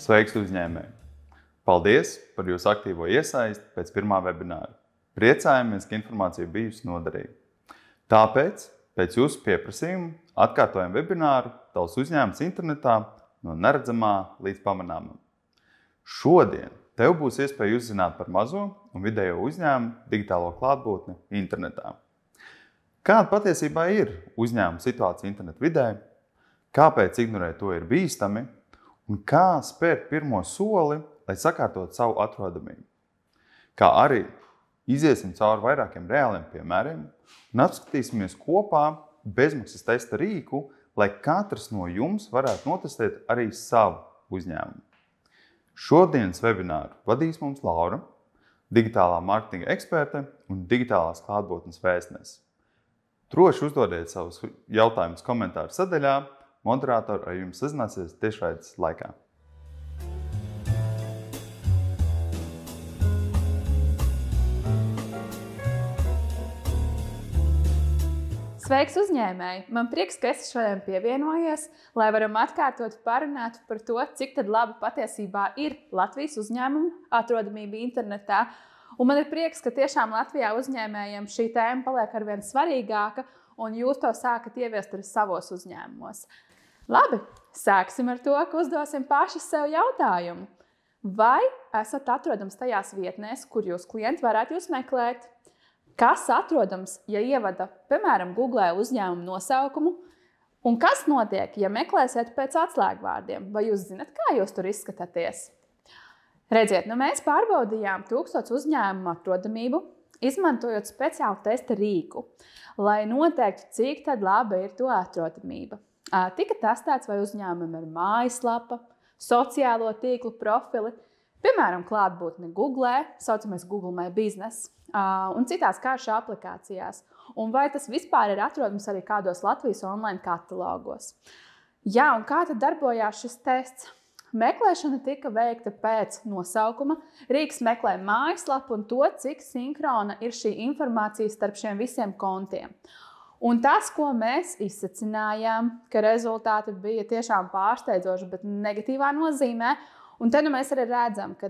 Sveiks uzņēmēji! Paldies par jūsu aktīvo iesaisti pēc pirmā webināra. Priecājamies, ka informācija bijusi noderīga. Tāpēc, pēc jūsu pieprasījuma, atkārtojam webināru Tavs uzņēmums internetā no neredzamā līdz pamanāmam. Šodien tev būs iespēja uzzināt par mazo un vidējo uzņēmumu digitālo klātbūtni internetā. Kāda patiesībā ir uzņēmuma situācija internetu vidē, kāpēc ignorēt to ir bīstami un kā spērt pirmo soli, lai sakārtotu savu atrodamību. Kā arī iziesim cauri vairākiem reāliem piemēriem un apskatīsimies kopā bezmaksas testa rīku, lai katrs no jums varētu notestēt arī savu uzņēmumu. Šodienas webināru vadīs mums Laura, digitālā mārketinga eksperte un digitālās klātbūtnes vēstnese. Droši uzdodiet savus jautājumus komentāru sadaļā, moderātori ar jums sazināsies tiešraides laikā. Sveiks uzņēmēji! Man prieks, ka esi šodien pievienojies, lai varam atkārtot parunāt par to, cik tad labi patiesībā ir Latvijas uzņēmumu atrodamība internetā. Un man ir prieks, ka tiešām Latvijā uzņēmējiem šī tēma paliek arvien svarīgāka un jūs to sākat ieviest arī savos uzņēmumos. Labi, sāksim ar to, ka uzdosim paši sev jautājumu. Vai esat atrodams tajās vietnēs, kur jūs klienti varētu jūs meklēt? Kas atrodams, ja ievada, piemēram, Googlē uzņēmumu nosaukumu? Un kas notiek, ja meklēsiet pēc atslēgvārdiem? Vai jūs zinat, kā jūs tur izskatāties? Redziet, mēs pārbaudījām 1000 uzņēmumu atrodamību, izmantojot speciālu testa rīku, lai noteiktu, cik tad laba ir to atrodamība. Tika testēts, vai uzņēmumam ir mājaslapa, sociālo tīklu profili, piemēram, klātbūtne Googlē, saucamais Google My Business, un citās karšu aplikācijās. Un vai tas vispār ir atrodams arī kādos Latvijas online katalogos. Jā, un kā tad darbojās šis tests? Meklēšana tika veikta pēc nosaukuma. Rīks meklē mājaslapu un to, cik sinhrona ir šī informācija starp šiem visiem kontiem. Un tas, ko mēs izsecinājām, ka rezultāti bija tiešām pārsteidzoši, bet negatīvā nozīmē. Un te mēs arī redzam, ka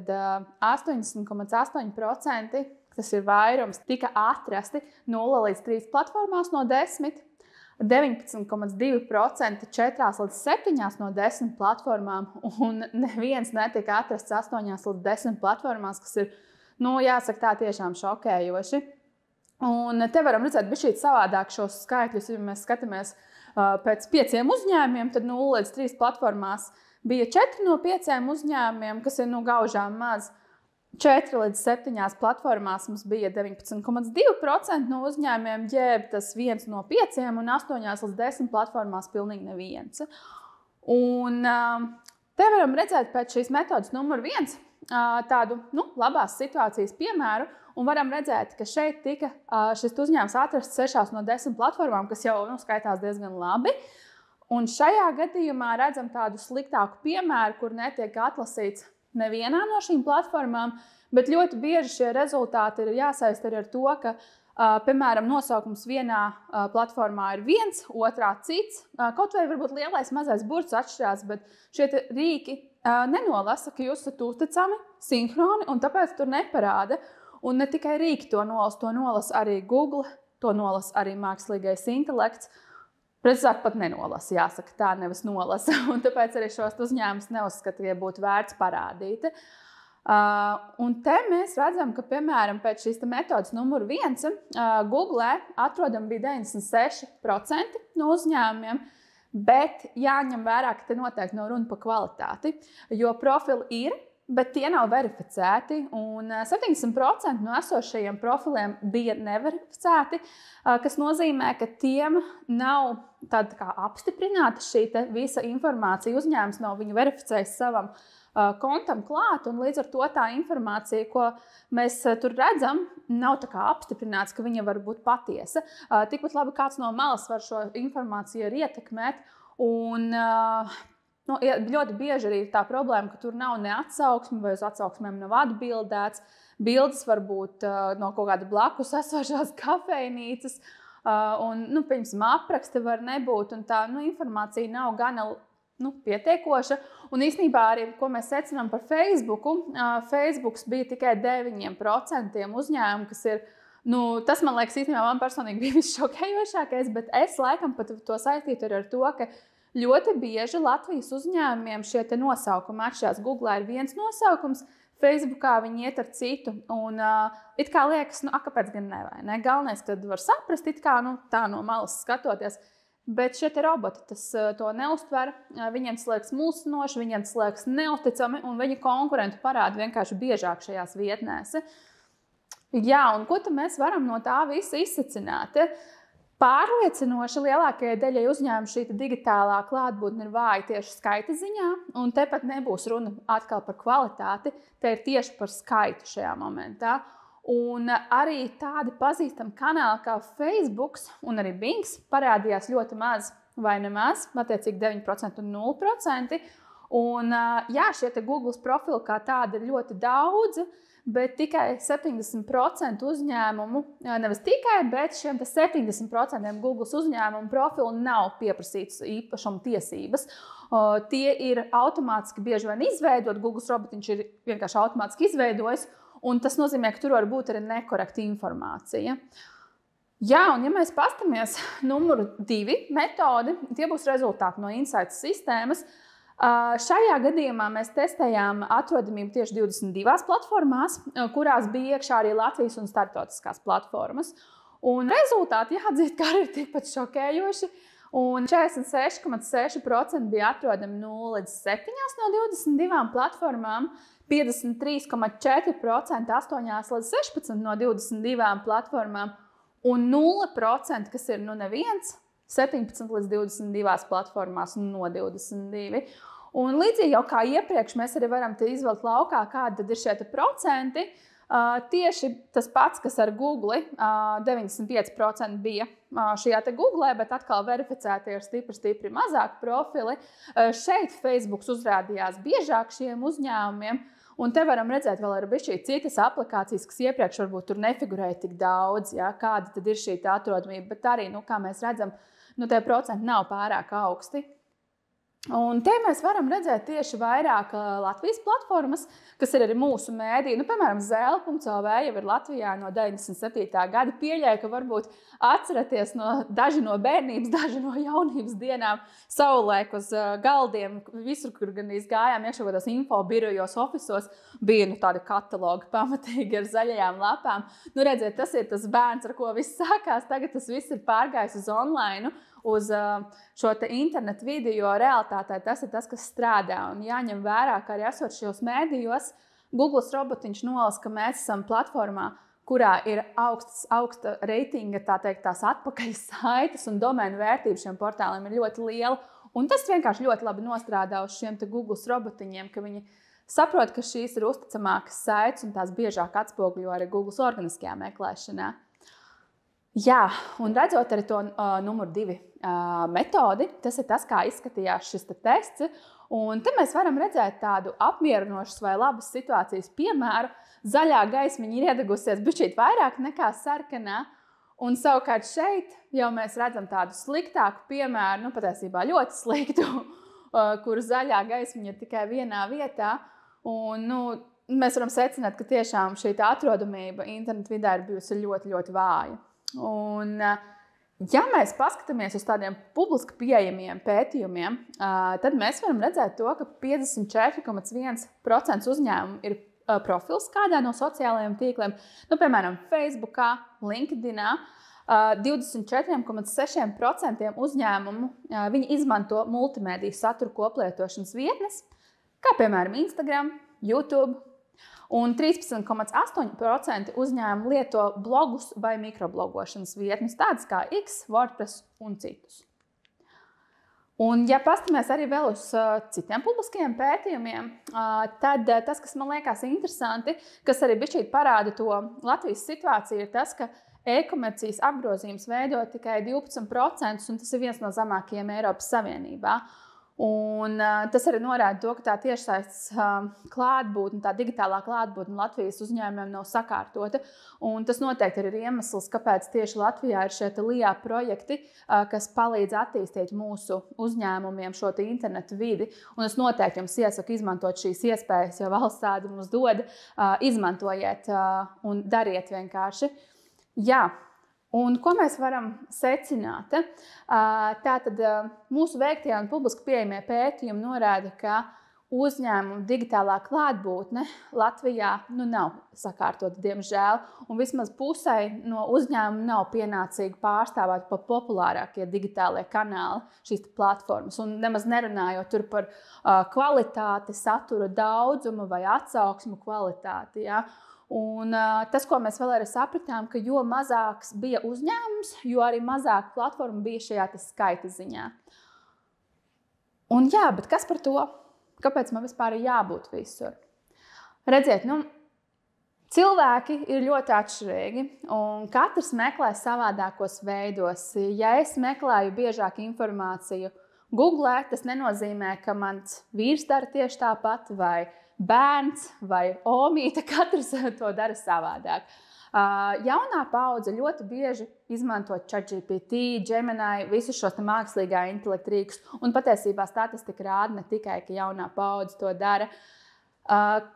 80,8%, tas ir vairums, tika atrasti 0 līdz 3 platformās no 10, 19,2% 4 līdz 7 no 10 platformām, un neviens netika atrasts 8 līdz 10 platformās, kas ir, jāsaka, tā tiešām šokējoši. Un te varam redzēt bišķīt savādāk šos skaitļus, ja mēs skatāmies pēc 5 uzņēmumiem, tad 0 līdz 3 platformās bija 4 no 5 uzņēmumiem, kas ir gaužām maz. 4 līdz 7 platformās mums bija 19,2% no uzņēmumiem, jeb tas 1 no 5 un 8 līdz 10 platformās pilnīgi neviens. Un te varam redzēt pēc šīs metodas numur 1 tādu labās situācijas piemēru, un varam redzēt, ka šeit tika šis uzņēmums atrasts 6 no 10 platformām, kas jau skaitās diezgan labi. Un šajā gadījumā redzam tādu sliktāku piemēru, kur netiek atlasīts nevienā no šīm platformām, bet ļoti bieži šie rezultāti ir jāsaist arī ar to, ka, piemēram, nosaukums vienā platformā ir viens, otrā cits. Kaut vai varbūt lielais mazais burts atšķirās, bet šie rīki nenolasa, ka jūs esat uzticami, sinhroni, un tāpēc tur neparāda. Un ne tikai rīki to nolasa arī Google, to nolasa arī mākslīgais intelekts. Precīzāk pat nenolasa, jāsaka, tā nevis nolasa. Un tāpēc arī šos uzņēmumus neuzskata, ka būtu vērts parādīt. Un te mēs redzam, ka, piemēram, pēc šīs metodas numur 1, Googlē atrodam bija 96% no uzņēmumiem, bet jāņem vērā, ka te noteikti nav runa par kvalitāti, jo profili ir, bet tie nav verificēti, un 70% no esošajiem profiliem bija neverificēti, kas nozīmē, ka tiem nav tāda kā apstiprināta šī visa informācija. Uzņēmums nav viņu verificējis savam kontam klāt, un līdz ar to tā informācija, ko mēs tur redzam, nav tā kā apstiprināts, ka viņa var būt patiesa. Tikpat labi kāds no malas var šo informāciju arī ietekmēt, un ļoti bieži arī ir tā problēma, ka tur nav ne atsauksme, vai uz atsauksmēm nav atbildēts. Bildes var būt no kaut kāda blakus esošās kafejnīcas, un, piemēram, apraksti var nebūt, un tā informācija nav gana pietiekoša. Un īstenībā arī, ko mēs secinām par Facebooku, Facebooks bija tikai 9% uzņēmumu, kas ir, tas man liekas, īstenībā man personīgi bija visšokējošākais, bet es laikam pat to saistītu ar to, ka ļoti bieži Latvijas uzņēmumiem šie te nosaukumi atšķirās. Google ir viens nosaukums, Facebookā viņi iet ar citu. Un it kā liekas, kāpēc gan ne? Galvenais, kad var saprast, it kā tā no malas skatoties. Bet šie te roboti to neuztver. Viņiem tas liekas mulsinoši, viņiem tas liekas neusticami, un viņa konkurenti parāda vienkārši biežāk šajās vietnēs. Jā, un ko tad mēs varam no tā visa izsacināt? Pārliecinoši lielākajai daļai uzņēmumu šī digitālā klātbūtne ir vāja tieši skaita ziņā, un tepat nebūs runa atkal par kvalitāti, te ir tieši par skaitu šajā momentā. Un arī tādi pazīstami kanāli kā Facebook un arī Bings parādījās ļoti maz vai nemaz, attiecīgi 9% un 0%. Un jā, šie te Google profili kā tādi ir ļoti daudzi, bet tikai 70% uzņēmumu, nevis tikai, bet šiem 70% Google uzņēmumu profilu nav pieprasītas īpašuma tiesības. Tie ir automātiski bieži vien izveidot, Google robotiņš ir vienkārši automātiski izveidojis, un tas nozīmē, ka tur var būt arī nekorekta informācija. Jā, un ja mēs pastamies numuru 2 metodi, tie būs rezultāti no Insights sistēmas. Šajā gadījumā mēs testējām atrodamību tieši 22 platformās, kurās bija iekšā arī Latvijas un starptautiskās platformas. Un rezultāti, jāatzīst, ka arī ir tikpat šokējoši. Un 46,6% bija atrodami 0 līdz 7 no 22 platformām, 53,4% 8 līdz 16 no 22 platformām un 0%, kas ir neviens, 17 līdz 22 platformās no 22. Un līdzīgi jau kā iepriekš, mēs arī varam te izvilkt laukā, kādi tad ir šie procenti. Tieši tas pats, kas ar Google, 95% bija šajā te Google, bet atkal verificēti ir stipri mazāk profili. Šeit Facebooks uzrādījās biežāk šiem uzņēmumiem. Un te varam redzēt vēl ar bišķī citas aplikācijas, kas iepriekš varbūt tur nefigurēja tik daudz, ja, kāda tad ir šī atrodamība. Bet arī, kā mēs redzam, tie procenti nav pārāk augsti. Un te mēs varam redzēt tieši vairāk Latvijas platformas, kas ir arī mūsu mēdī. Piemēram, Zēle.lv jau ir Latvijā no 97. gada. Pieļauju, ka varbūt atceraties daži no bērnības, daži no jaunības dienām savulaik uz galdiem. Visur, kur gan gājām iekšā kādos infobirojos, ofisos, bija tādi katalogi pamatīgi ar zaļajām lapām. Redziet, tas ir tas bērns, ar ko viss sākās. Tagad tas viss ir pārgājis uz online. Uz šo internetu vidi, jo realitātē tas ir tas, kas strādā. Un jāņem vērā, ka arī esot šajos mēdījos, Google robotiņš nolasa, ka mēs esam platformā, kurā ir augsta reitinga, tās atpakaļsaites un domēnu vērtība šiem portāliem ir ļoti liela. Un tas vienkārši ļoti labi nostrādā uz šiem te Google robotiņiem, ka viņi saprot, ka šīs ir uzticamākas saites un tās biežāk atspoguļo arī Google organiskajā meklēšanā. Jā, un redzot arī to numuru 2 metodi, tas ir tas, kā izskatījās šis tests. Un te mēs varam redzēt tādu apmierinošas vai labas situācijas piemēru. Zaļā gaismiņa ir iedegusies bišķīt vairāk nekā sarkanā. Un savukārt šeit jau mēs redzam tādu sliktāku piemēru, patiesībā ļoti sliktu, kur zaļā gaismiņa ir tikai vienā vietā. Un, mēs varam secināt, ka tiešām šī atrodamība internetu vidē ir bijusi ļoti, ļoti vāja. Un, ja mēs paskatāmies uz tādiem publiski pieejamiem pētījumiem, tad mēs varam redzēt to, ka 54,1% uzņēmumu ir profils kādā no sociālajiem tīkliem, piemēram, Facebookā, LinkedInā. 24,6% uzņēmumu viņi izmanto multimediju satura koplietošanas vietnes, kā piemēram Instagram, YouTube. Un 13,8% uzņēmumu lieto blogus vai mikroblogošanas vietnes, tādas kā X, WordPress un citus. Un, ja pastamies arī vēl uz citiem publiskajiem pētījumiem, tad tas, kas man liekas interesanti, kas arī bišķīt parāda to Latvijas situāciju, ir tas, ka e-komercijas apgrozījums veido tikai 12%, un tas ir viens no zemākajiem Eiropas Savienībā. Un tas arī norāda to, ka tā tiešsaistes klātbūtne, tā digitālā klātbūtne Latvijas uzņēmumiem nav sakārtota. Un tas noteikti ir iemesls, kāpēc tieši Latvijā ir šie LIA projekti, kas palīdz attīstīt mūsu uzņēmumiem šo internetu vidi. Un es noteikti jums iesaku izmantot šīs iespējas, jo valsts tādu mums dod. Izmantojiet un dariet vienkārši. Jā. Un ko mēs varam secināt? Tātad mūsu veiktie un publiski pieejamie pētījumi norāda, ka uzņēmumu digitālā klātbūtne Latvijā nav sakārtota, diemžēl. Un vismaz pusē no uzņēmumu nav pienācīgi pārstāvēt populārākie digitālie kanāli, šīs platformas. Un nemaz nerunājot tur par kvalitāti, satura daudzumu vai atsauksmu kvalitāti. Ja? Un tas, ko mēs vēl arī sapratām, ka jo mazāks bija uzņēmums, jo arī mazāk platforma bija šajā skaita ziņā. Un jā, bet kas par to? Kāpēc man vispār ir jābūt visur? Redziet, cilvēki ir ļoti atšķirīgi, un katrs meklē savādākos veidos. Ja es meklēju biežāk informāciju Google, tas nenozīmē, ka mans vīrs dara tieši tāpat, vai bērns vai omīte, katrs to dara savādāk. Jaunā paudze ļoti bieži izmanto ChatGPT, Gemini, visus šos mākslīgā intelekta rīkus. Un patiesībā statistika rāda ne tikai, ka jaunā paudze to dara.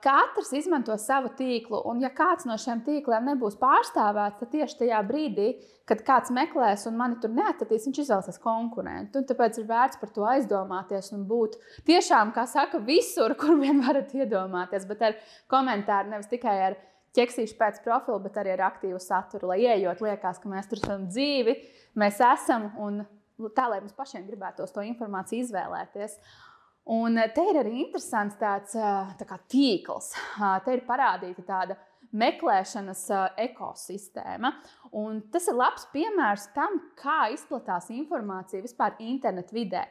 Katrs izmanto savu tīklu, un ja kāds no šiem tīkliem nebūs pārstāvēts, tad tieši tajā brīdī, kad kāds meklēs un mani tur neatradīs, viņš izvēlēsies konkurentu. Un tāpēc ir vērts par to aizdomāties un būt tiešām, kā saka, visur, kur vien varat iedomāties, bet ar komentāru, nevis tikai ar ķeksīšu pēc profilu, bet arī ar aktīvu saturu, lai ieejot liekas, ka mēs tur esam dzīvi, mēs esam, un tā, lai mums pašiem gribētos to informāciju izvēlēties. Un te ir arī interesants tāds tā kā tīkls. Te ir parādīta tāda meklēšanas ekosistēma. Un tas ir labs piemērs tam, kā izplatās informācija vispār internetu vidē.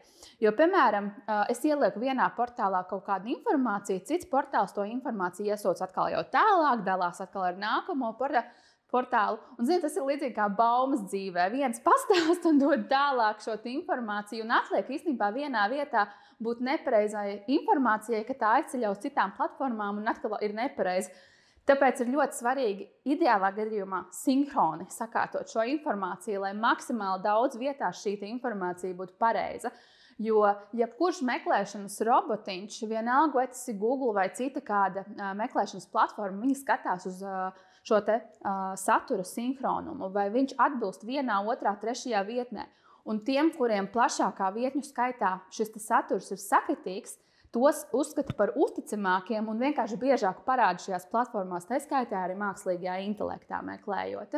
Jo, piemēram, es ielieku vienā portālā kaut kādu informāciju, cits portāls to informāciju iesūdz atkal jau tālāk, dalās atkal ar nākamo portālu. Un, zini, tas ir līdzīgi kā baumas dzīvē. Viens pastāst un dod tālāk šo informāciju un atliek īstenībā vienā vietā būt nepareizai informācijai, ka tā aizceļ uz citām platformām un atkal ir nepareiza. Tāpēc ir ļoti svarīgi ideālā gadījumā sinhroni sakārtot šo informāciju, lai maksimāli daudz vietās šī informācija būtu pareiza. Jo jebkurš meklēšanas robotiņš, vienalga, vai tas ir Google vai cita kāda meklēšanas platforma, viņi skatās uz šo satura sinhronumu, vai viņš atbilst vienā, otrā, trešajā vietnē. Un tiem, kuriem plašākā vietņu skaitā šis saturs ir sakritīgs, tos uzskata par uzticamākiem un vienkārši biežāk parāda šajās platformās, tā skaitā arī mākslīgajā intelektā meklējot.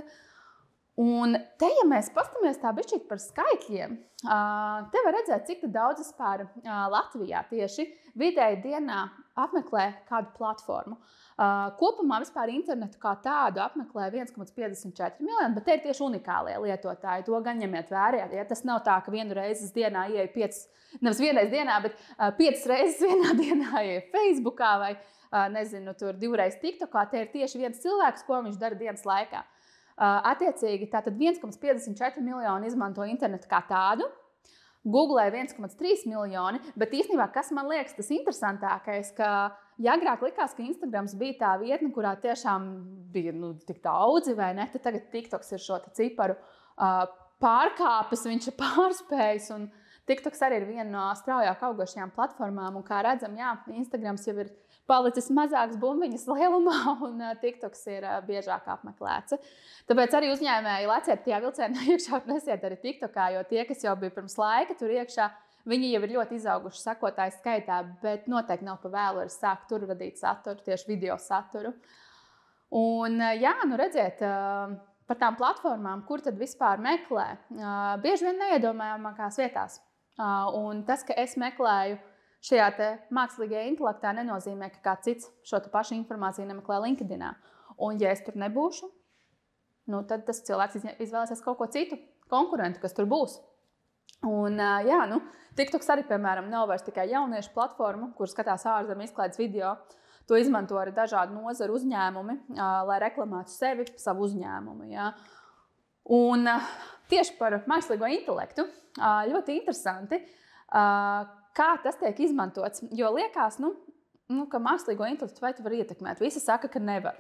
Un te, ja mēs paskatāmies tā bišķīt par skaitļiem, te var redzēt, cik daudz vispār Latvijā tieši vidēji dienā apmeklē kādu platformu. Kopumā vispār internetu kā tādu apmeklē 1,54 miljoni, bet te ir tieši unikālie lietotāji. To gan ņemiet vērā. Ja tas nav tā, ka vienu reizi dienā ieeja 5, nevis vienreiz dienā, bet 5 reizes vienā dienā ieeja Facebookā vai, nezinu, tur 2 reizes TikTokā. Te ir tieši viens cilvēks, ko viņš dara dienas laikā. Attiecīgi, tātad 1,54 miljoni izmanto internetu kā tādu. Google 1,3 miljoni, bet īstenībā, kas man liekas tas interesantākais, ka ja agrāk likās, ka Instagrams bija tā vietne, kurā tiešām bija tik daudzi, vai ne, tad tagad TikToks ir šo ciparu pārkāpis, viņš ir pārspējis, un TikToks arī ir viena no straujāk augošajām platformām, un kā redzam, jā, Instagrams jau ir palicis mazāks bumbiņas lielumā, un TikToks ir biežāk apmeklēts. Tāpēc arī uzņēmēji leciet tajā vilcienā iekšā un nesiet arī TikTokā, jo tie, kas jau bija pirms laika tur iekšā, viņi jau ir ļoti izauguši sekotāju skaitā, bet noteikti nav pa vēlu arī sākt tur radīt saturu, tieši video saturu. Un jā, redziet, par tām platformām, kur tad vispār meklē, bieži vien neiedomājamākās vietās. Un tas, ka es meklēju šajā mākslīgajā intelektā, nenozīmē, ka kāds cits šo pašu informāciju nemeklē LinkedInā. Un ja es tur nebūšu, tad tas cilvēks izvēlēsies kaut ko citu, konkurentu, kas tur būs. Un jā, TikToks arī, piemēram, nav vairs tikai jauniešu platforma, kur skatās ārzemju izklaides video. To izmanto arī dažādi nozaru uzņēmumi, lai reklamētu sevi, savu uzņēmumu. Ja. Un tieši par mākslīgo intelektu ļoti interesanti, kā tas tiek izmantots. Jo liekas, ka mākslīgo intelektu vai tu vari ietekmēt. Visi saka, ka nevar.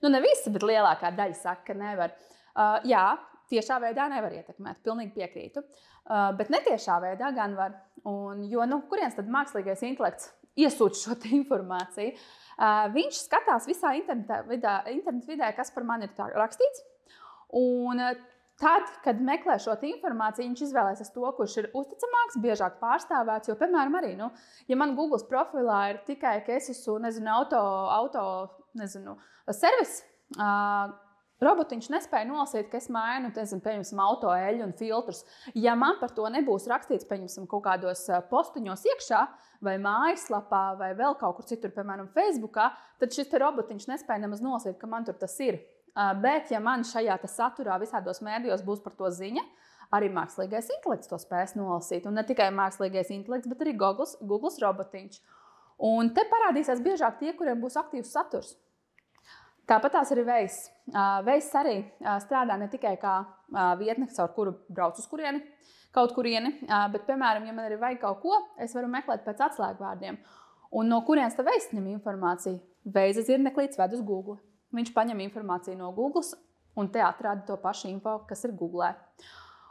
Ne visi, bet lielākā daļa saka, ka nevar. Jā, tiešā veidā nevar ietekmēt, pilnīgi piekrītu. Bet netiešā veidā gan var. Jo kurienes tad mākslīgais intelekts iesūta šo informāciju? Viņš skatās visā internetu vidē, kas par mani ir rakstīts. Un tad, kad meklē šo informāciju, viņš izvēlēsies to, kurš ir uzticamāks, biežāk pārstāvēts. Jo, piemēram, arī, ja man Google profilā ir tikai, ka es esmu, servis, robotiņš nespēja nolasīt, ka es mainu, pieņemsim, auto eļļu un filtrus. Ja man par to nebūs rakstīts, pieņemsim, kaut kādos postiņos iekšā, vai mājaslapā, vai vēl kaut kur citur, piemēram, Facebookā, tad šis robotiņš nespēja nemaz nolasīt, ka man tur tas ir. Bet, ja man šajā saturā visādos mēdījos būs par to ziņa, arī mākslīgais intelekts to spēs nolasīt. Un ne tikai mākslīgais intelekts, bet arī Google robotiņš. Un te parādīsies biežāk tie, kuriem būs aktīvs saturs. Tāpat tās arī Veiss. Veiss arī strādā ne tikai kā vietne, caur kuru brauc uz kaut kurieni, bet, piemēram, ja man arī vajag kaut ko, es varu meklēt pēc atslēgvārdiem. Un no kurienes tad Veiss ņem informāciju? Veisa zirneklīts ved uz Google. Viņš paņem informāciju no Google un te atrada to pašu info, kas ir Google.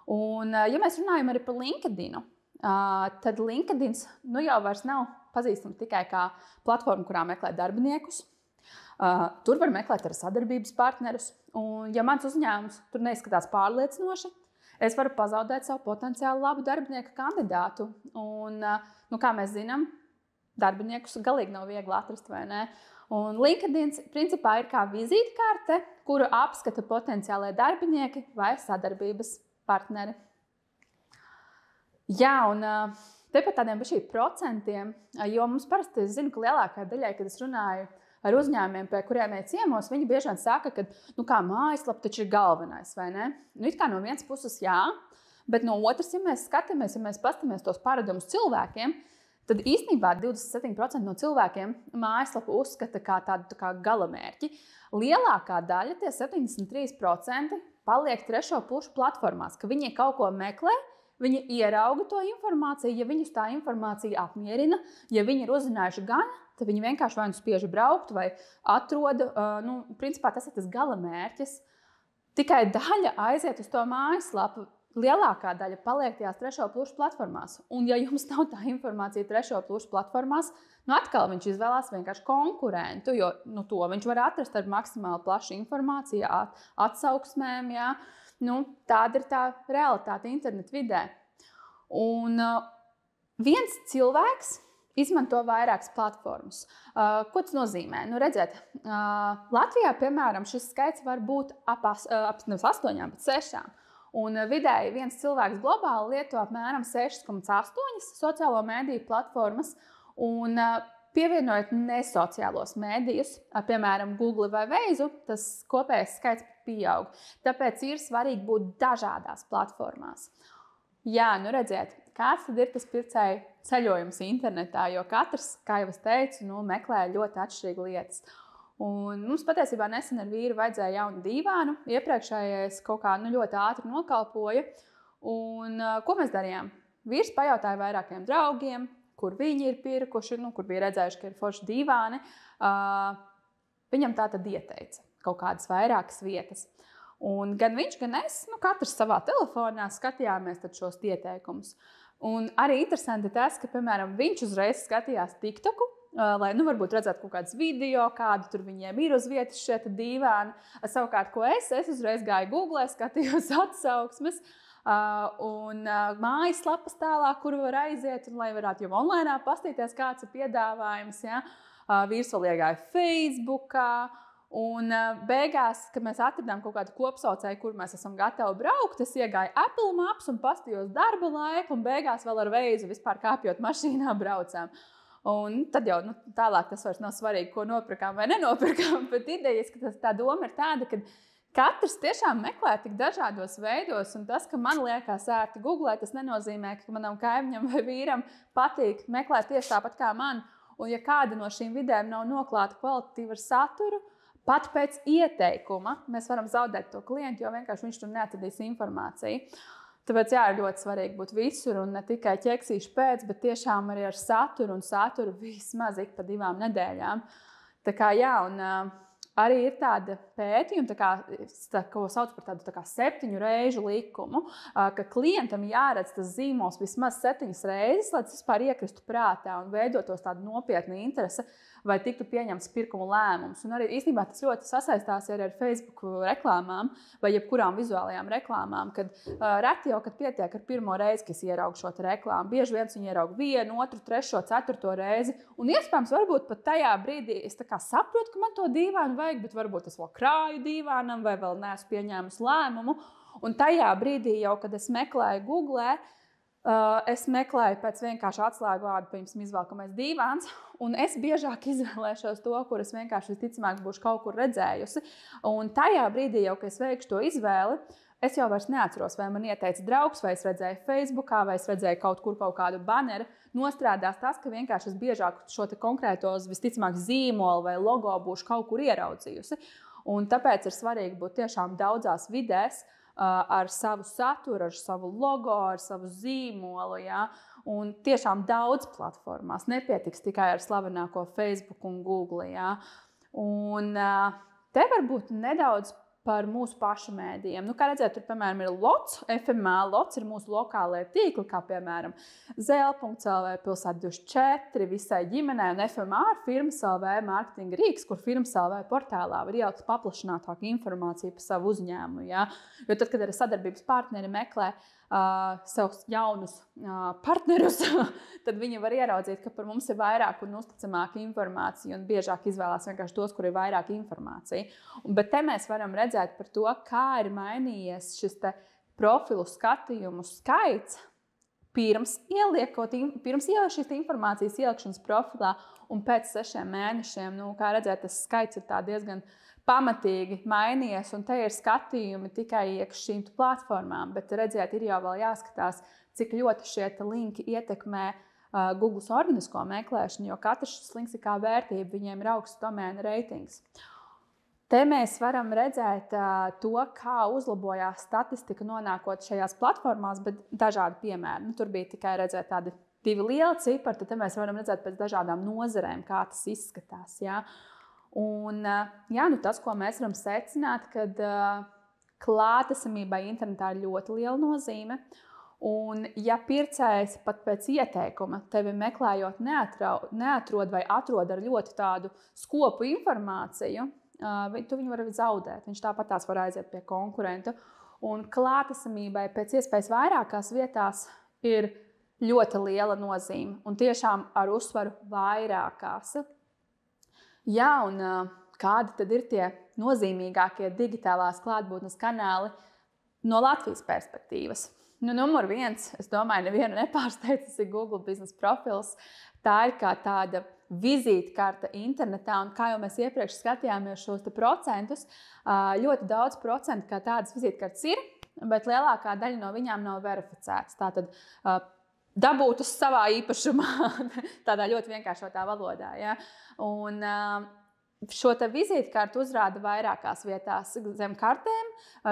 Un, ja mēs runājam arī par LinkedIn, tad LinkedIn jau vairs nav pazīstams tikai kā platforma, kurā meklē darbiniekus. Tur var meklēt arī sadarbības partnerus. Un, ja mans uzņēmums tur neizskatās pārliecinoši, es varu pazaudēt savu potenciāli labu darbinieku kandidātu. Un, kā mēs zinām, darbiniekus galīgi nav viegli atrast, vai ne? Un LinkedIn principā ir kā vizītkarte, kuru apskata potenciālie darbinieki vai sadarbības partneri. Jā, un te par tādiem procentiem, jo mums parasti, es zinu, ka lielākajai daļai, kad es runāju ar uzņēmumiem, pie kuriem ir ciemos, viņi bieži vien saka, ka kā mājaslapa taču ir galvenais, vai ne? It kā no vienas puses jā, bet no otras, ja mēs skatāmies, ja mēs paskatāmies tos paradumus cilvēkiem, tad īstenībā 27% no cilvēkiem mājaslapu uzskata kā tādu kā galamērķi. Lielākā daļa, tie 73%, paliek trešo pušu platformās, ka viņi kaut ko meklē, viņi ierauga to informāciju, ja viņus tā informācija apmierina, ja viņi ir uzzinājuši gan, tad viņi vienkārši vai nu spiež braukt, vai atrod, principā tas ir tas galamērķis. Tikai daļa aiziet uz to mājaslapu. Lielākā daļa paliek tajās trešo pušu platformās. Un, ja jums nav tā informācija trešo pušu platformās, atkal viņš izvēlās vienkārši konkurentu, jo to viņš var atrast ar maksimāli plašu informāciju, atsauksmēm. Jā. Tāda ir tā realitāte internetu vidē. Un viens cilvēks izmanto vairākas platformas. Ko tas nozīmē? Redziet, Latvijā, piemēram, šis skaits var būt ap 8, bet 6. Un vidēji viens cilvēks globāli lieto apmēram 6,8 sociālo mēdīju platformas. Un pievienojot nesociālos mēdījus, piemēram, Google vai Veisu, tas kopējais skaits pieaug. Tāpēc ir svarīgi būt dažādās platformās. Jā, redziet, kāds tad ir tas pircēju ceļojums internetā, jo katrs, kā jau es teicu, meklē ļoti atšķirīgas lietas. Un mums patiesībā nesen ar vīru vajadzēja jaunu dīvānu. Iepriekšējais kaut kā ļoti ātri nokalpoja. Un, ko mēs darījām? Vīrs pajautāja vairākiem draugiem, kur viņi ir pirkuši, kur bija redzējuši, ka ir forši dīvāni. Viņam tā tad ieteica kaut kādas vairākas vietas. Un gan viņš, gan es, katrs savā telefonā skatījāmies šos ieteikumus. Un arī interesanti tas, ka, piemēram, viņš uzreiz skatījās TikToku, lai varbūt redzētu kaut kādus video, kādu tur viņiem ir uz vietas šie dīvāni. Savukārt, ko es uzreiz gāju Google, skatījos atsauksmes un mājaslapas tālāk, kur var aiziet, un lai varētu jau online pastīties, kāds ir piedāvājums. Ja? Vīrs vēl iegāja Facebookā. Un beigās, kad mēs atradām kaut kādu kopsaucēju, kur mēs esam gatavi braukt, es iegāju Apple Maps un paskatījos darba laiku, un beigās vēl ar Veisu vispār kāpjot mašīnā braucām. Un tad jau tālāk tas vairs nav svarīgi, ko nopirkām vai nenopirkām. Bet idejas, ka tā doma ir tāda, ka katrs tiešām meklē tik dažādos veidos. Un tas, ka man liekas ērti googlēt, tas nenozīmē, ka manam kaimiņam vai vīram patīk meklēt tieši tāpat kā man. Un ja kāda no šīm vidēm nav noklāta kvalitatīva ar saturu, pat pēc ieteikuma mēs varam zaudēt to klientu, jo vienkārši viņš tur neatradīs informāciju. Tāpēc jā, ir ļoti svarīgi būt visur un ne tikai ķeksīšu pēc, bet tiešām arī ar saturu un saturu vismaz ik pa 2 nedēļām. Tā kā jā, un arī ir tāda pētījuma, ko sauc par tādu 7 reižu likumu, ka klientam jāredz tas zīmols vismaz 7 reizes, lai tas vispār iekristu prātā un veidotos tāda nopietna interese, vai tiktu pieņemts pirkuma lēmums. Un arī īstenībā tas ļoti sasaistās arī ar Facebook reklāmām vai jebkurām vizuālajām reklāmām, kad reti jau, kad pietiek ar pirmo reizi, kad es ieraugu šo reklāmu. Bieži vien viņi ieraugu 1, 2, 3, 4 reizi. Un iespējams, varbūt pat tajā brīdī es saprotu, ka man to dīvainu vajag, bet varbūt es vēl krāju dīvainam vai vēl neesmu pieņēmusi lēmumu. Un tajā brīdī jau, kad es meklēju Google, es meklēju pēc vienkārši atslēgu vārdu, piemēram, izvēlkamais dīvāns, un es biežāk izvēlēšos to, kur es vienkārši visticamāk būšu kaut kur redzējusi. Un tajā brīdī jau, kad es veikšu to izvēli, es jau vairs neatceros, vai man ieteica draugs, vai es redzēju Facebookā, vai es redzēju kaut kādu baneru. Nostrādās tas, ka vienkārši es biežāk šo konkrētos visticamāk zīmolu vai logo būšu kaut kur ieraudzījusi. Un tāpēc ir svarīgi būt tiešām daudzās vidēs, ar savu saturu, ar savu logo, ar savu zīmolu. Ja? Un tiešām daudz platformās. Nepietiks tikai ar slavenāko Facebook un Google. Ja? Un te varbūt nedaudz par mūsu pašu mēdījiem. Kā redzēt, tur, piemēram, ir LOTS, FMA. LOTS ir mūsu lokālie tīkli, kā, piemēram, Zēle.lv, Pilsēta24, visai ģimenei, un FMA ir Firmas LV mārketinga rīks, kur Firmas LV portālā var ielikt paplašinātāku informāciju par savu uzņēmumu. Ja? Jo tad, kad arī sadarbības partneri meklē sev jaunus partnerus, tad viņi var ieraudzīt, ka par mums ir vairāk un uzticamāka informācija un biežāk izvēlās vienkārši tos, kur ir vairāk informācija. Bet te mēs varam redzēt par to, kā ir mainījies šis profilu skatījumu skaits pirms šīs informācijas ielikšanas profilā un pēc 6 mēnešiem. Kā redzēt, tas skaits ir diezgan pamatīgi mainījies, un te ir skatījumi tikai iekš šīm platformām, bet redziet, ir jau vēl jāskatās, cik ļoti šie linki ietekmē Google organisko meklēšanu, jo katrs šis links ir kā vērtība, viņiem ir augsts domēna reitings. Te mēs varam redzēt to, kā uzlabojās statistika nonākot šajās platformās, bet dažādi piemēri. Tur bija tikai redzēt tādi 2 lieli cipari, tad te mēs varam redzēt pēc dažādām nozarēm, kā tas izskatās. Ja? Un, tas, ko mēs varam secināt, kad klātesamībai internetā ir ļoti liela nozīme. Un, ja pircējs pat pēc ieteikuma tevi meklējot neatrod vai atrod ar ļoti tādu skopu informāciju, tu viņu var zaudēt. Viņš tāpat var aiziet pie konkurenta. Un klātesamībai pēc iespējas vairākās vietās ir ļoti liela nozīme. Un tiešām ar uzsvaru vairākās. Jā, un kādi tad ir tie nozīmīgākie digitālās klātbūtnes kanāli no Latvijas perspektīvas? Numur 1, es domāju, nevienu nepārsteidz, tas ir Google biznesa profils. Tā ir kā tāda vizītkarte internetā, un kā jau mēs iepriekš skatījāmies šos procentus, ļoti daudz procentu kā tādas vizītkartes ir, bet lielākā daļa no viņām nav verificētas. Tātad dabūt uz savā īpašumā, tādā ļoti vienkāršotā valodā. Ja? Un šo vizītkarti uzrāda vairākās vietās zem kartēm.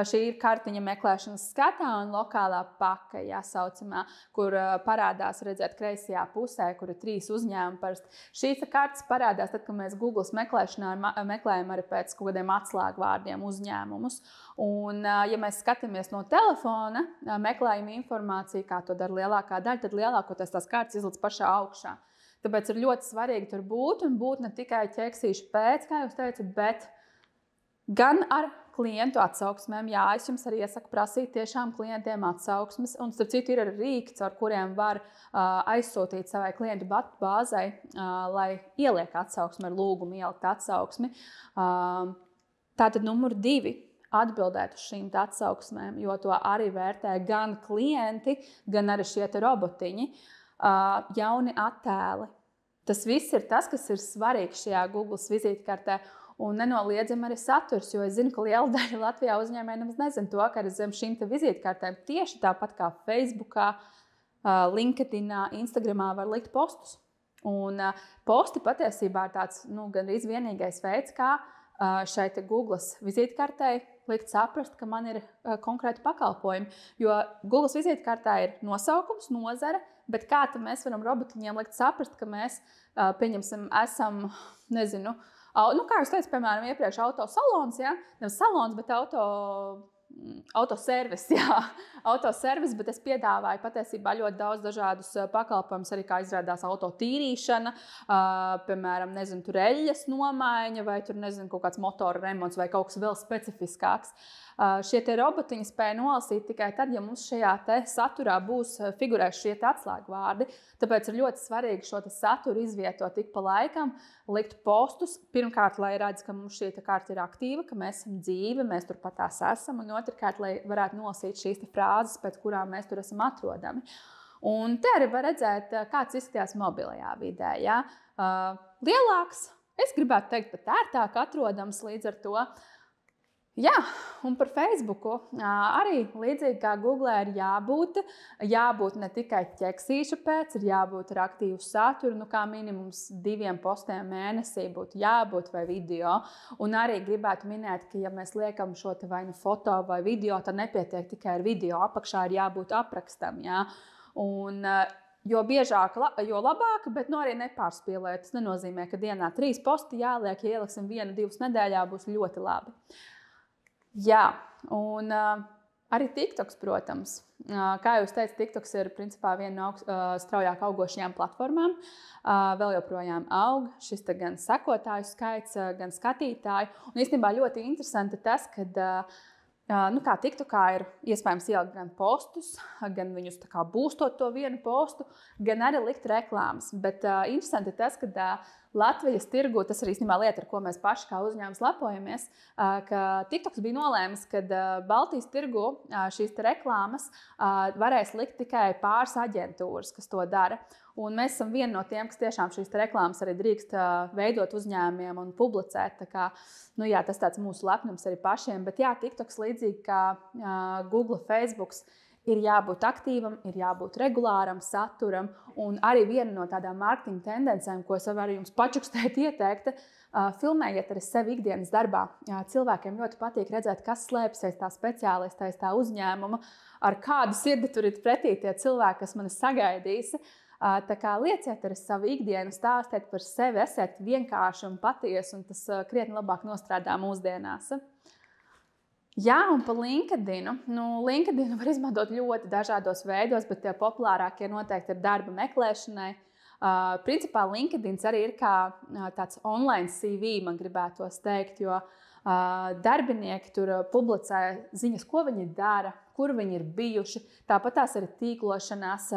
Šī ir kartiņa meklēšanas skatā un lokālā paka, jāsaucamā, kur parādās, redzēt, kreisajā pusē, kur ir 3 uzņēmumi. Parasti. Šīs kartes parādās tad, kad mēs Google meklēšanā meklējam arī pēc kaut kādiem atslēgvārdiem uzņēmumus. Un, ja mēs skatāmies no telefona, meklējam informāciju, kā to dara lielākā daļa, tad lielākoties tās kartes izlic pašā augšā. Tāpēc ir ļoti svarīgi tur būt un būt ne tikai ķeksīšu pēc, kā jūs teicat, bet gan ar klientu atsauksmēm. Jā, es jums arī iesaku prasīt tiešām klientiem atsauksmes. Un, starp citu, ir arī rīki, ar kuriem var aizsūtīt savai klientu bāzei, lai ieliek atsauksmi ar lūgumu ielikt atsauksmi. Tātad numur 2. Atbildēt uz šīm atsauksmēm, jo to arī vērtē gan klienti, gan arī šie robotiņi. Jauni attēli. Tas viss ir tas, kas ir svarīgs šajā Google vizītkartē, un nenoliedzami arī saturs, jo es zinu, ka liela daļa Latvijā uzņēmēji nemaz nezina to, ka zem šīm vizītkartēm tieši tāpat kā Facebookā, LinkedInā, Instagramā var likt postus. Un posti patiesībā ir tāds gandrīz vienīgais veids, kā šai Google vizītkartei likt saprast, ka man ir konkrēti pakalpojumi. Jo Google vizītkartē ir nosaukums, nozare, bet kā tad mēs varam robotiņiem likt saprast, ka mēs, pieņemsim, esam, nezinu, kā jūs teicat, piemēram, iepriekš autosalons, ja? Nevis salons, bet autoservis, autoservis, bet es piedāvāju patiesībā ļoti daudz dažādus pakalpojumus, arī kā izrādās autotīrīšana, piemēram, nezinu, tur eļļas nomaiņa vai tur, nezinu, kaut kāds motora remonts vai kaut kas vēl specifiskāks. Šie te robotiņi spēja nolasīt tikai tad, ja mums šajā te saturā būs figurējuši šie te atslēgvārdi. Tāpēc ir ļoti svarīgi šo te saturu izvietot ik pa laikam, likt postus. Pirmkārt, lai redz, ka mums šī te karta ir aktīva, ka mēs esam dzīvi, mēs turpat tās esam. Un otrkārt, lai varētu nolasīt šīs te frāzes, pēc kurām mēs tur esam atrodami. Un te arī var redzēt, kāds izskatījās mobilajā vidē. Ja? Lielāks, es gribētu teikt, pat ērtāk atrodams līdz ar to. Jā, un par Facebooku arī līdzīgi kā Google ir jābūt ne tikai ķeksīšu pēc, ir jābūt ar aktīvu saturu, kā minimums 2 postiem mēnesī būtu jābūt vai video. Un arī gribētu minēt, ka ja mēs liekam šo te vai nu foto vai video, tad nepietiek tikai ar video, apakšā ir jābūt aprakstam. Jā. Un, jo biežāk, jo labāk, bet arī nepārspīlēt. Tas nenozīmē, ka dienā 3 posti jāliek, ja ieliksim 1-2 nedēļā, būs ļoti labi. Jā, un arī TikToks, protams. Kā jūs teicat, TikToks ir principā viena no straujāk augošajām platformām. Vēl joprojām aug šis gan sekotāju skaits, gan skatītāju. Un īstenībā ļoti interesanti tas, ka kā TikTokā ir iespējams ielikt gan postus, gan viņus tā kā būstot to vienu postu, gan arī likt reklāmas. Bet interesanti tas, ka Latvijas tirgu, tas ir īstenībā lieta, ar ko mēs paši kā uzņēmums lepojamies, ka TikToks bija nolēmis, ka Baltijas tirgu šīs reklāmas varēs likt tikai pāris aģentūras, kas to dara. Un mēs esam vieni no tiem, kas tiešām šīs reklāmas arī drīkst veidot uzņēmumiem un publicēt. Tā kā, tas tāds mūsu lepnums arī pašiem. Bet jā, TikToks līdzīgi kā Google, Facebooks, ir jābūt aktīvam, ir jābūt regulāram saturam. Un arī viena no tādām mārketinga tendencēm, ko es varu jums pačukstēt ieteikt, filmējiet arī sevi ikdienas darbā. Cilvēkiem ļoti patīk redzēt, kas slēpjas aiz tā speciālista, aiz tā uzņēmuma, ar kādu sirdi tur ir pretī tie cilvēki, kas mani sagaidīs. Tā kā lieciet arī savu ikdienu, stāstiet par sevi, esiet vienkārši un patiesi, un tas krietni labāk nostrādā mūsdienās. Jā, un par LinkedInu. LinkedInu var izmantot ļoti dažādos veidos, bet tie populārākie noteikti ir darba meklēšanai. Principā LinkedIns arī ir kā tāds online CV, man gribētos teikt, jo darbinieki tur publicē ziņas, ko viņi dara, kur viņi ir bijuši. Tāpat tās ir tīklošanās,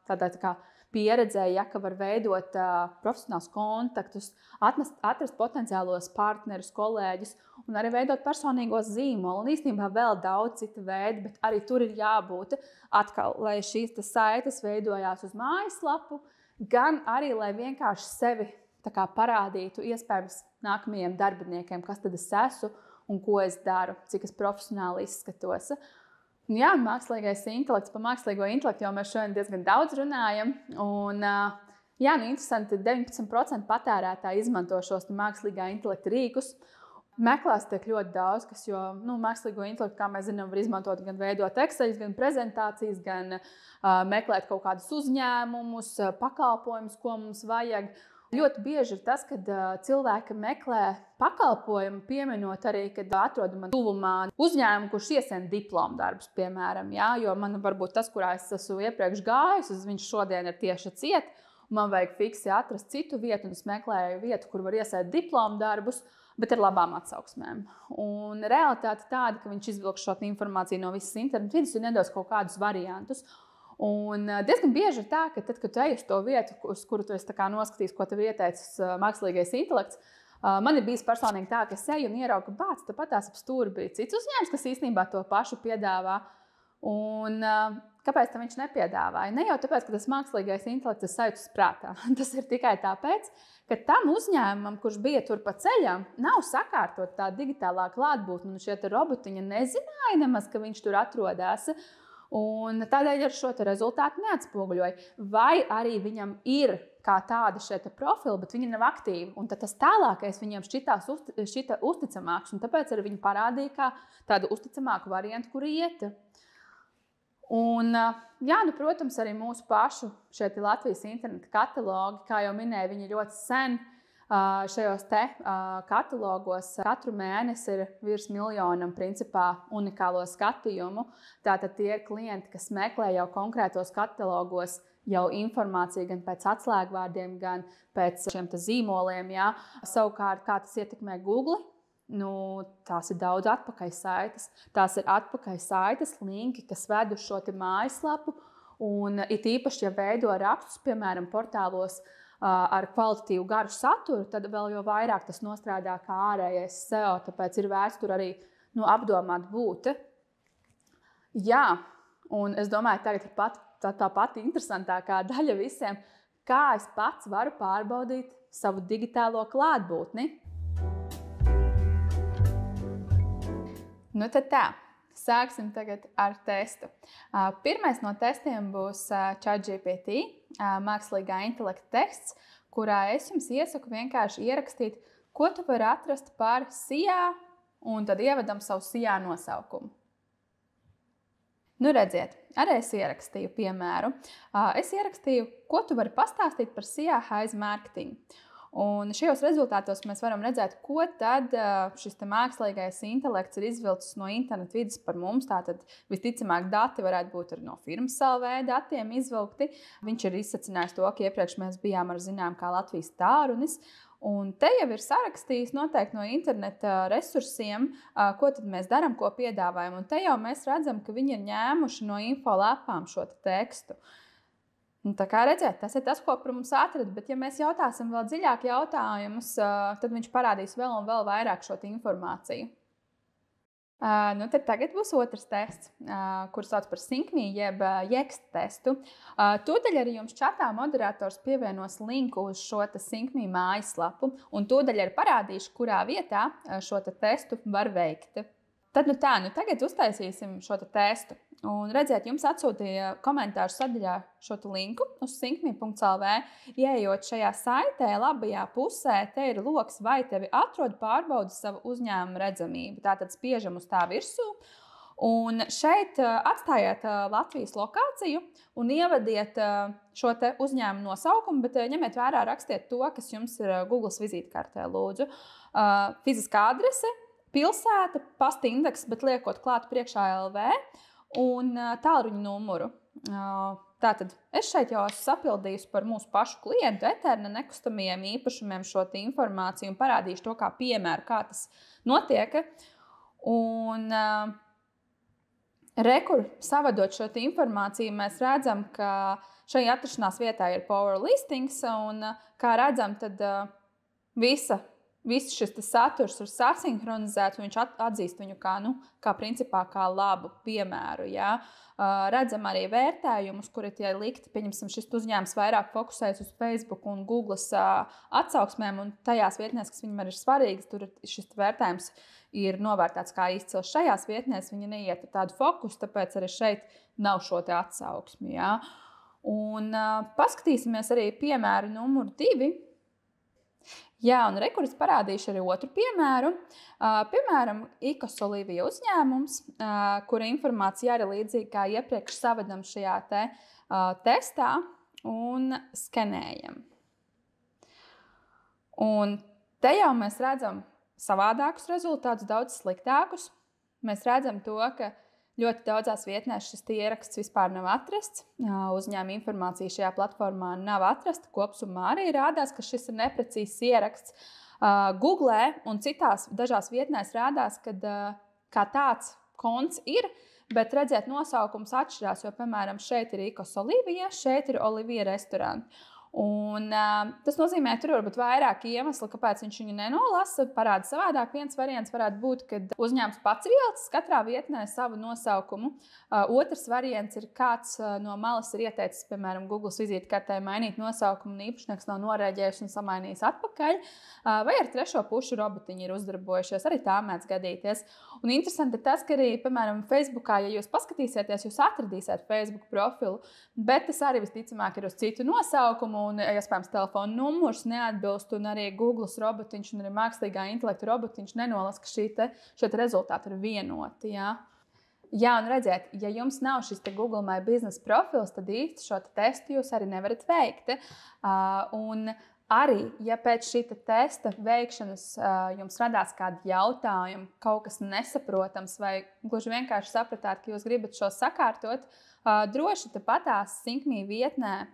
tādā kā pieredzēja, ka var veidot profesionālus kontaktus, atrast potenciālos partnerus, kolēģus un arī veidot personīgos zīmolu. Un īstenībā vēl daudz citu veidu, bet arī tur ir jābūt atkal, lai šīs saites veidojās uz mājaslapu, gan arī, lai vienkārši sevi parādītu iespējams nākamajiem darbiniekiem, kas tad es esmu un ko es daru, cik es profesionāli izskatos. Jā, mākslīgais intelekts, par mākslīgo intelektu jau mēs šodien diezgan daudz runājam. Un, interesanti, 19% patērētāji izmanto šos mākslīgā intelekta rīkus. Meklēs tiek ļoti daudz, kas, jo mākslīgo intelektu, kā mēs zinām, var izmantot gan veidot Exceļus, gan prezentācijas, gan meklēt kaut kādus uzņēmumus, pakalpojumus, ko mums vajag. Ļoti bieži ir tas, kad cilvēki meklē pakalpojumu, pieminot arī, kad atrodam tuvumā uzņēmumu, kurš iesien diplomu darbus, piemēram. Jā, jo man varbūt tas, kurā es esmu iepriekš gājis, viņš šodien ir tieši ciet, un man vajag fiksi atrast citu vietu, un es meklēju vietu, kur var iesēt diplomu darbus, bet ar labām atsauksmēm. Un realitāte tāda, ka viņš izvilks šo informāciju no visas internetu vidas un nedos kaut kādus variantus. Un diezgan bieži ir tā, ka tad, kad tu ej uz to vietu, uz kuru tu esi noskatījis, ko tev ieteicis mākslīgais intelekts, man ir bijis personīgi tā, ka es eju un ieraugu, ka tāpat tās ap stūri bija cits uzņēmums, kas īstenībā to pašu piedāvā. Un kāpēc viņš nepiedāvāja? Ne jau tāpēc, ka tas mākslīgais intelekts ir sajūtas prātā. Tas ir tikai tāpēc, ka tam uzņēmumam, kurš bija tur pa ceļam, nav sakārtot tā digitālā klātbūtne. Un šie robotiņi nezināja nemaz, ka viņš tur atrodas. Un tādēļ ar šo rezultātu neatspoguļoja. Vai arī viņam ir kā tāda šie profili, bet viņi nav aktīvi. Un tad tas tālākais viņam šķita uzticamāks. Un tāpēc arī viņi parādīja kā tādu uzticamāku variantu, kur iet. Un, jā, protams, arī mūsu pašu šeit Latvijas interneta katalogi, kā jau minēju, viņi ļoti sen šajos katalogos. Katru mēnesi ir virs miljonam principā unikālo skatījumu. Tātad tie ir klienti, kas meklē jau konkrētos katalogos jau informāciju gan pēc atslēgvārdiem, gan pēc šiem zīmoliem. Jā. Savukārt, kā tas ietekmē Google? Tās ir daudz atpakaļsaites. Tās ir atpakaļsaites, linki, kas ved uz šo mājaslapu. Un it īpaši, ja veido rakstus, piemēram, portālos ar kvalitatīvu garu saturu, tad vēl jau vairāk tas nostrādā kā ārējais SEO. Tāpēc ir vērts tur arī apdomāt būt. Jā, un es domāju, tagad ir tā pati interesantākā daļa visiem, kā es pats varu pārbaudīt savu digitālo klātbūtni. Tad tā, sāksim tagad ar testu. Pirmais no testiem būs ChatGPT, mākslīgā intelekta tests, kurā es jums iesaku vienkārši ierakstīt, ko tu vari atrast par SIA, un tad ievedam savu SIA nosaukumu. Redziet, arī es ierakstīju piemēru. Es ierakstīju, ko tu vari pastāstīt par SIA Heiz Marketing. Un šajos rezultātos mēs varam redzēt, ko tad šis mākslīgais intelekts ir izvilcis no interneta vides par mums. Tātad visticamāk dati varētu būt arī no firmas LV datiem izvilkti. Viņš ir izsacinājis to, ka iepriekš mēs bijām ar zinām kā Latvijas tārunis. Un te jau ir sarakstījis noteikti no interneta resursiem, ko tad mēs darām, ko piedāvājam. Un te jau mēs redzam, ka viņi ir ņēmuši no infolapām šo tekstu. Tā kā redzēt, tas ir tas, ko par mums atrada, bet ja mēs jautāsim vēl dziļāk jautājumus, tad viņš parādīs vēl un vēl vairāk šo informāciju. Tad tagad būs otrs tests, kurus sauc par SyncMe jeb Yext testu. Tūdaļ arī jums čatā moderators pievienos linku uz šo SyncMe mājaslapu, un tūdaļ arī parādīšu, kurā vietā šo testu var veikt. Tad tagad uztaisīsim šo testu. Un redziet, jums atsūtīja komentāru sadaļā šo linku uz syncme.lv. Ieejot šajā saitē, labajā pusē, te ir loks, vai tevi atrod, pārbaudi savu uzņēmumu redzamību. Tātad spiežam uz tā virsū. Un šeit atstājiet Latvijas lokāciju un ievadiet šo uzņēmumu nosaukumu, bet ņemiet vērā, rakstiet to, kas jums ir Google vizītkartē, lūdzu. Fiziskā adrese, pilsēta, pasta indeks, bet liekot klāt priekšā LV. Un tālruņa numuru. Tātad es šeit jau esmu sapildījusi par mūsu pašu klientu Eterna nekustamajiem īpašumiem šo informāciju un parādīšu to kā piemēru, kā tas notiek. Un rekur savadot šo informāciju, mēs redzam, ka šai atrašanās vietā ir Power Listings, un kā redzam, tad viss šis saturs ir sasinhronizēts, un viņš atzīst viņu kā principā kā labu piemēru. Jā. Redzam arī vērtējumus, kuri tie likti, pieņemsim, šis uzņēmums vairāk fokusējas uz Facebook un Google atsauksmēm, un tajās vietnēs, kas viņam ir svarīgas, tur šis vērtējums ir novērtēts kā izcils. Šajās vietnēs viņa neiet ar tādu fokusu, tāpēc arī šeit nav šo atsauksmi. Jā. Un paskatīsimies arī piemēru numuru 2. Jā, un rekuris parādīšu arī otru piemēru. Piemēram, Ikos Olivija uzņēmums, kura informācija arī līdzīga kā iepriekš savadam šajā testā un skenējam. Un te jau mēs redzam savādākus rezultātus, daudz sliktākus. Mēs redzam to, ka ļoti daudzās vietnēs šis ieraksts vispār nav atrasts. Uzņēmuma informācija šajā platformā nav atrasta. Kopsumā arī rādās, ka šis ir neprecīzs ieraksts. Google un citās dažās vietnēs rādās, ka kā tāds konts ir, bet redziet, nosaukums atšķirās, jo, piemēram, šeit ir Ikos Olivija, šeit ir Olivija restorāns. Un, tas nozīmē, ka tur var būt vairāki iemesli, kāpēc viņš viņu nenolasa. Parāda savādāk. Viens variants varētu būt, kad uzņēmums pats ir ielicis katrā vietnē savu nosaukumu. Otrs variants ir, kāds no malas ir ieteicis, piemēram, Google vizītkartē mainīt nosaukumu, un īpašnieks nav norēģējis un samainījis atpakaļ. Vai ar trešo pušu robotiņi ir uzdarbojušies. Arī tā mēdz gadīties. Un interesanti ir tas, ka arī, piemēram, Facebookā, ja jūs paskatīsieties, jūs atradīsiet Facebook profilu, bet tas arī visticamāk ir uz citu nosaukumu. Un, iespējams, telefona numurs neatbilst, un arī Google robotiņš un arī mākslīgā intelekta robotiņš nenolasa, ka šie rezultāti ir vienoti. Jā, un redziet, ja jums nav šis Google My Business profils, tad īsti šo testu jūs arī nevarat veikt. Un arī, ja pēc šī testa veikšanas jums radās kādi jautājumi, kaut kas nesaprotams, vai gluži vienkārši sapratāt, ka jūs gribat šo sakārtot, droši patās Syncme vietnē,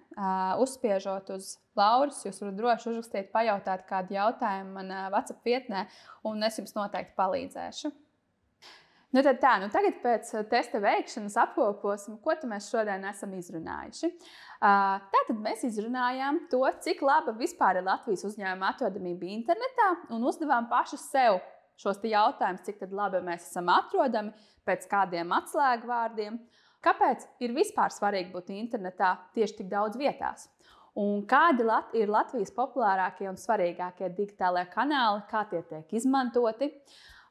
uzspiežot uz Lauras, jūs varat droši uzrakstīt, pajautāt kādu jautājumu man WhatsApp vietnē, un es jums noteikti palīdzēšu. Tagad pēc testa veikšanas apkoposim, ko mēs šodien esam izrunājuši. Tātad mēs izrunājām to, cik laba vispār ir Latvijas uzņēmuma atrodamība internetā, un uzdevām paši sev šos jautājumus, cik tad labi mēs esam atrodami, pēc kādiem atslēgvārdiem. Kāpēc ir vispār svarīgi būt internetā tieši tik daudz vietās? Un kādi ir Latvijas populārākie un svarīgākie digitālie kanāli, kā tie tiek izmantoti?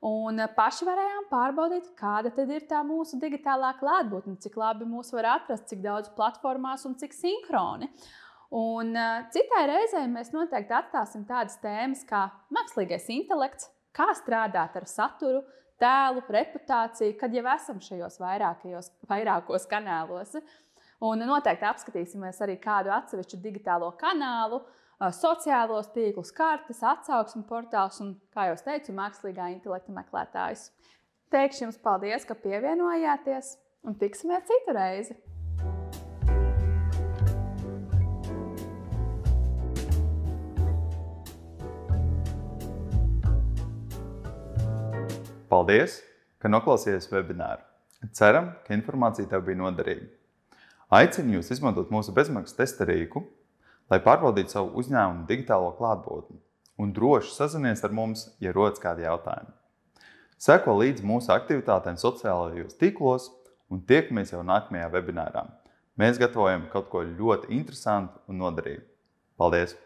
Un paši varējām pārbaudīt, kāda tad ir tā mūsu digitālā klātbūtne, cik labi mūs var atrast, cik daudz platformās un cik sinhroni. Un citai reizei mēs noteikti atstāsim tādas tēmas kā mākslīgais intelekts, kā strādāt ar saturu, tēlu, reputāciju, kad jau esam šajos vairākos kanālos. Un noteikti apskatīsimies arī kādu atsevišķu digitālo kanālu, sociālos tīklus, kartes, atsauksmi portāls un, kā jau teicu, mākslīgā intelekta meklētājus. Teikšu jums paldies, ka pievienojāties, un tiksimies citu reizi! Paldies, ka noklausījāties webināru. Ceram, ka informācija tev bija noderīga. Aicinu jūs izmantot mūsu bezmaksas testa rīku, lai pārbaudītu savu uzņēmumu digitālo klātbūtni un droši sazinies ar mums, ja rodas kādi jautājumi. Seko līdzi mūsu aktivitātēm sociālajos tīklos un tiekamies jau nākamajā webinārā. Mēs gatavojam kaut ko ļoti interesantu un noderīgu. Paldies!